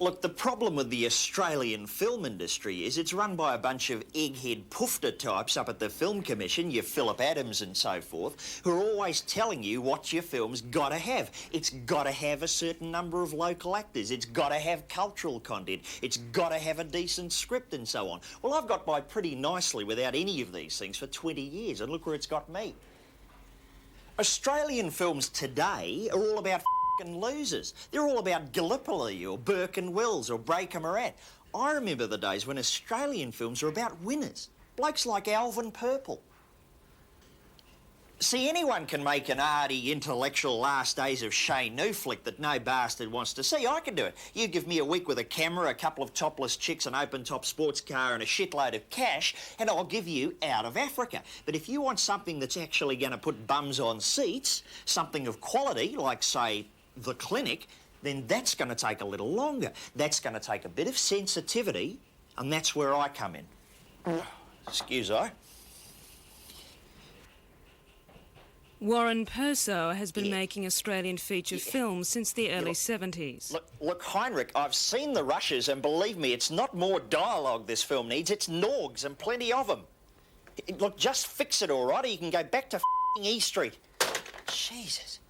Look, the problem with the Australian film industry is it's run by a bunch of egghead poofter types up at the Film Commission, your Philip Adams and so forth, who are always telling you what your film's got to have. It's got to have a certain number of local actors. It's got to have cultural content. It's got to have a decent script and so on. Well, I've got by pretty nicely without any of these things for 20 years, and look where it's got me. Australian films today are all about and losers. They're all about Gallipoli or Burke and Wells or Breaker Morat. I remember the days when Australian films were about winners. Blokes like Alvin Purple. See, anyone can make an arty, intellectual Last Days of Shane New flick that no bastard wants to see. I can do it. You give me a week with a camera, a couple of topless chicks, an open-top sports car and a shitload of cash, and I'll give you Out of Africa. But if you want something that's actually going to put bums on seats, something of quality, like, say, The Clinic, then that's going to take a little longer. That's going to take a bit of sensitivity, and that's where I come in. Excuse I. Warren Perso has been making Australian feature films since the early 70s. Look, Heinrich, I've seen the rushes, and believe me, it's not more dialogue this film needs, it's Norgs, and plenty of them. Look, just fix it, all right, or you can go back to E Street. Jesus.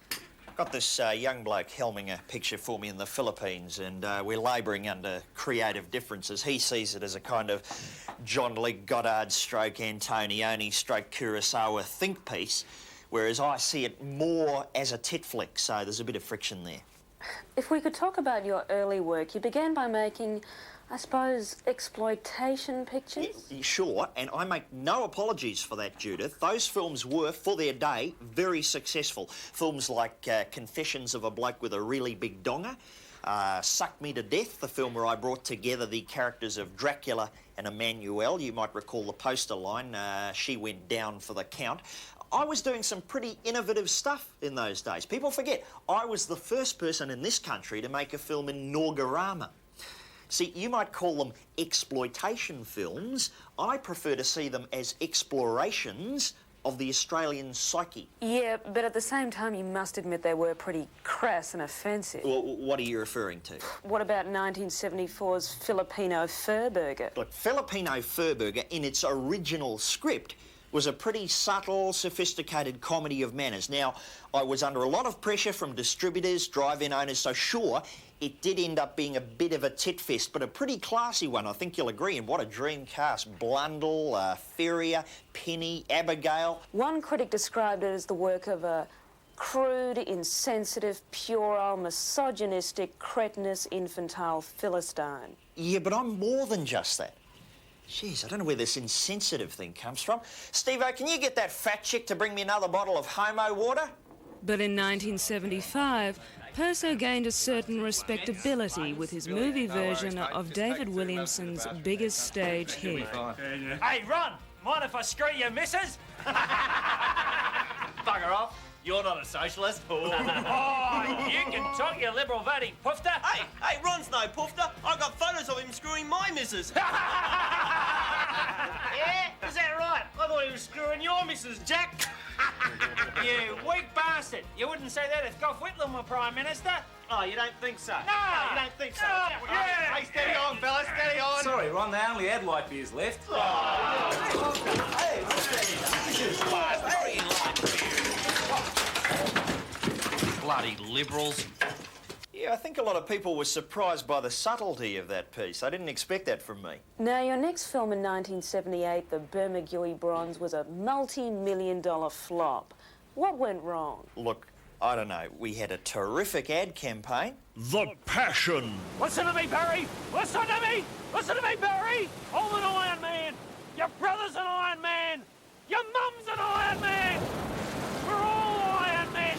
Got this young bloke helming a picture for me in the Philippines, and we're labouring under creative differences. He sees it as a kind of John Lee Goddard stroke Antonioni stroke Kurosawa think piece, whereas I see it more as a tit flick, so there's a bit of friction there. If we could talk about your early work, you began by making, I suppose, exploitation pictures? Sure, and I make no apologies for that, Judith. Those films were, for their day, very successful. Films like Confessions of a Bloke with a Really Big Donger, Suck Me to Death, the film where I brought together the characters of Dracula and Emmanuel. You might recall the poster line, she went down for the count. I was doing some pretty innovative stuff in those days. People forget, I was the first person in this country to make a film in Norgarama. See, you might call them exploitation films. I prefer to see them as explorations of the Australian psyche. Yeah, but at the same time, you must admit they were pretty crass and offensive. Well, what are you referring to? What about 1974's Filipino Fur Burger? Look, Filipino Fur Burger, in its original script, was a pretty subtle, sophisticated comedy of manners. Now, I was under a lot of pressure from distributors, drive-in owners, so sure, it did end up being a bit of a tit-fest, but a pretty classy one, I think you'll agree, and what a dream cast. Blundell, Ferrier, Penny, Abigail. One critic described it as the work of a crude, insensitive, puerile, misogynistic, cretinous, infantile Philistine. Yeah, but I'm more than just that. Jeez, I don't know where this insensitive thing comes from. Steve-O, can you get that fat chick to bring me another bottle of Homo water? But in 1975, Perso gained a certain respectability with his movie version of David Williamson's biggest stage hit. Hey, Ron, mind if I screw you, missus? Bugger off. You're not a socialist. Oh, you can talk, you liberal voting poofter. Hey, Ron's no poofter. I've got photos of him screwing my missus. Yeah? Is that right? I thought he was screwing your missus, Jack. You weak bastard. You wouldn't say that if Gough Whitlam were Prime Minister. Oh, you don't think so? No, you don't think so? No, yeah. Hey, steady on, fellas, steady on. Sorry, Ron, they only had light beers left. Bloody liberals. Yeah, I think a lot of people were surprised by the subtlety of that piece. They didn't expect that from me. Now, your next film in 1978, The Bermagui Bronze, was a multi-million-dollar flop. What went wrong? Look, I don't know. We had a terrific ad campaign. The Passion. Listen to me, Barry. Listen to me. Listen to me, Barry. I'm an Iron Man. Your brother's an Iron Man. Your mum's an Iron Man. We're all Iron Men.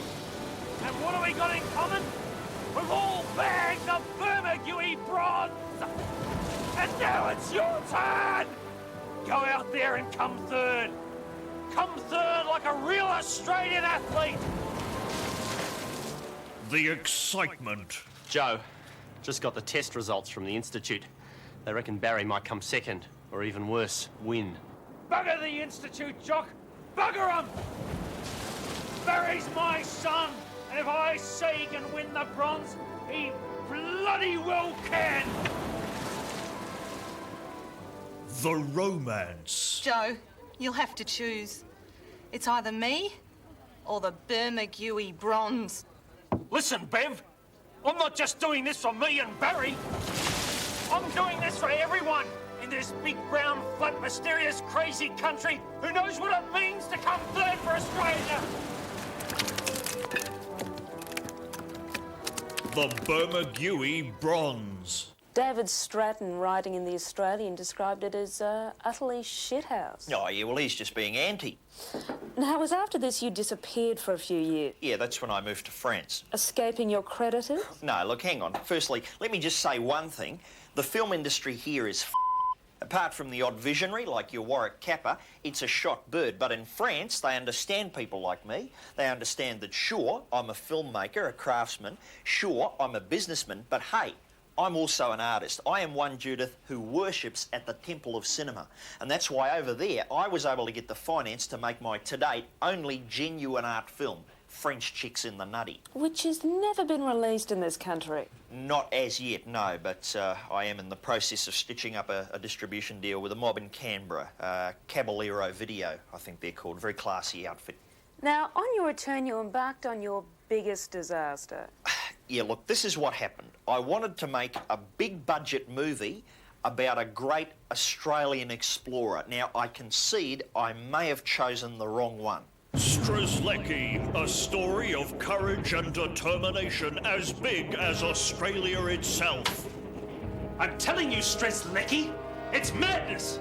And what have we got in common? We've all bagged the Bermagui Bronze. And now it's your turn. Go out there and come third. Come third like a real Australian athlete. The excitement. Joe, just got the test results from the Institute. They reckon Barry might come second, or even worse, win. Bugger the Institute, Jock. Bugger him. Barry's my son. And if I say he can win the bronze, he bloody bloody well can! The romance. Joe, you'll have to choose. It's either me or the Bermagui bronze. Listen, Bev, I'm not just doing this for me and Barry. I'm doing this for everyone in this big, brown, flat, mysterious, crazy country who knows what it means to come third for Australia. The Bermagui bronze. David Stratton, writing in The Australian, described it as utterly shithouse. Oh, yeah, well, he's just being anti. Now, it was after this you disappeared for a few years, Yeah, that's when I moved to France. escaping your creditors? No, look, hang on. Firstly, let me just say one thing. The film industry here is apart from the odd visionary like your Warwick Kappa, it's a shot bird. But in France, they understand people like me. They understand that, sure, I'm a filmmaker, a craftsman. Sure, I'm a businessman. But hey, I'm also an artist. I am one, Judith, who worships at the temple of cinema. And that's why over there, I was able to get the finance to make my, to date, only genuine art film, French Chicks in the Nutty. Which has never been released in this country. Not as yet, no, but I am in the process of stitching up a distribution deal with a mob in Canberra, Caballero Video, I think they're called. Very classy outfit. Now, on your return, you embarked on your biggest disaster. Yeah, look, this is what happened. I wanted to make a big budget movie about a great Australian explorer. Now, I concede I may have chosen the wrong one. Strzelecki, a story of courage and determination as big as Australia itself. I'm telling you, Strzelecki, it's madness.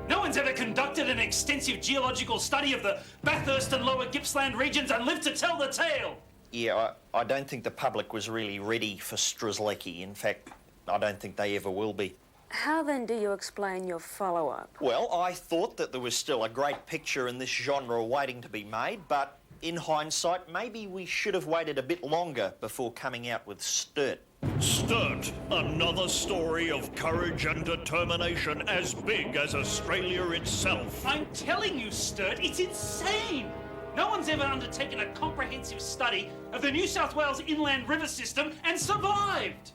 No one's ever conducted an extensive geological study of the Bathurst and Lower Gippsland regions and lived to tell the tale. Yeah, I don't think the public was really ready for Strzelecki. In fact, I don't think they ever will be. How then do you explain your follow-up? Well, I thought that there was still a great picture in this genre waiting to be made, but in hindsight, maybe we should have waited a bit longer before coming out with Sturt. Sturt, another story of courage and determination as big as Australia itself. I'm telling you, Sturt, it's insane. No one's ever undertaken a comprehensive study of the New South Wales inland river system and survived.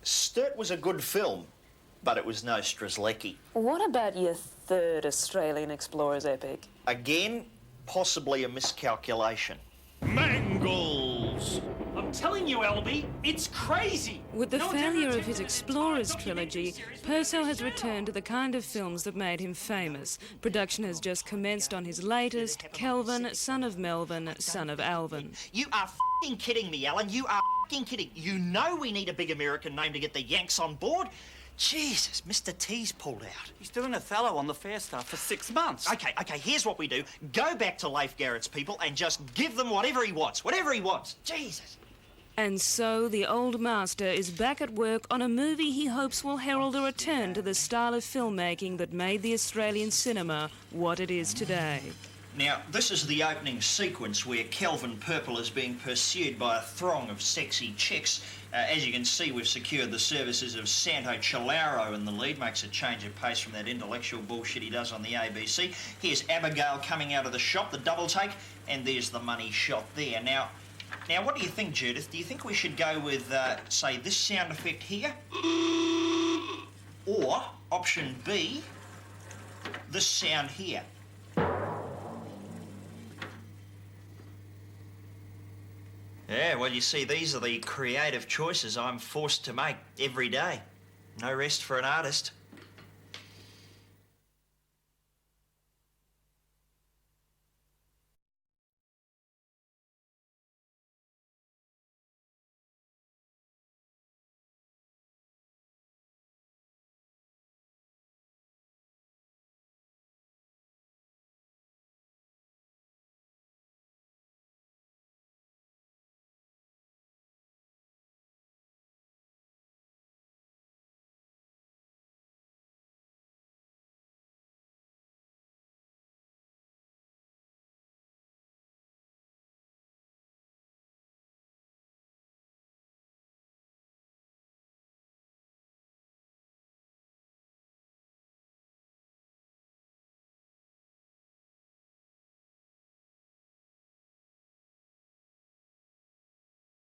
Sturt was a good film, but it was no Strzelecki. What about your third Australian explorers epic? Again, possibly a miscalculation. Mangles! I'm telling you, Albie, it's crazy. With the No one's ever failure of attempted his to Explorers design a trilogy, documentary Perso series has returned to the kind of films that made him famous. Production has just commenced on his latest, Kelvin, Son of Melvin, Son of Alvin. You are f***ing kidding me, Alan. You are f***ing kidding. You know we need a big American name to get the Yanks on board. Jesus, Mr. T's pulled out. He's doing a fellow on the fair stuff for 6 months. Okay, here's what we do. Go back to Leif Garrett's people and just give them whatever he wants. Whatever he wants. Jesus. And so the old master is back at work on a movie he hopes will herald a return to the style of filmmaking that made the Australian cinema what it is today. Now, this is the opening sequence where Kelvin Purple is being pursued by a throng of sexy chicks. As you can see, we've secured the services of Santo Cilauro in the lead. Makes a change of pace from that intellectual bullshit he does on the ABC. Here's Abigail coming out of the shop, the double take, and there's the money shot there. Now, what do you think, Judith? Do you think we should go with, say, this sound effect here? Or, option B, this sound here? Yeah, well, you see, these are the creative choices I'm forced to make every day. No rest for an artist.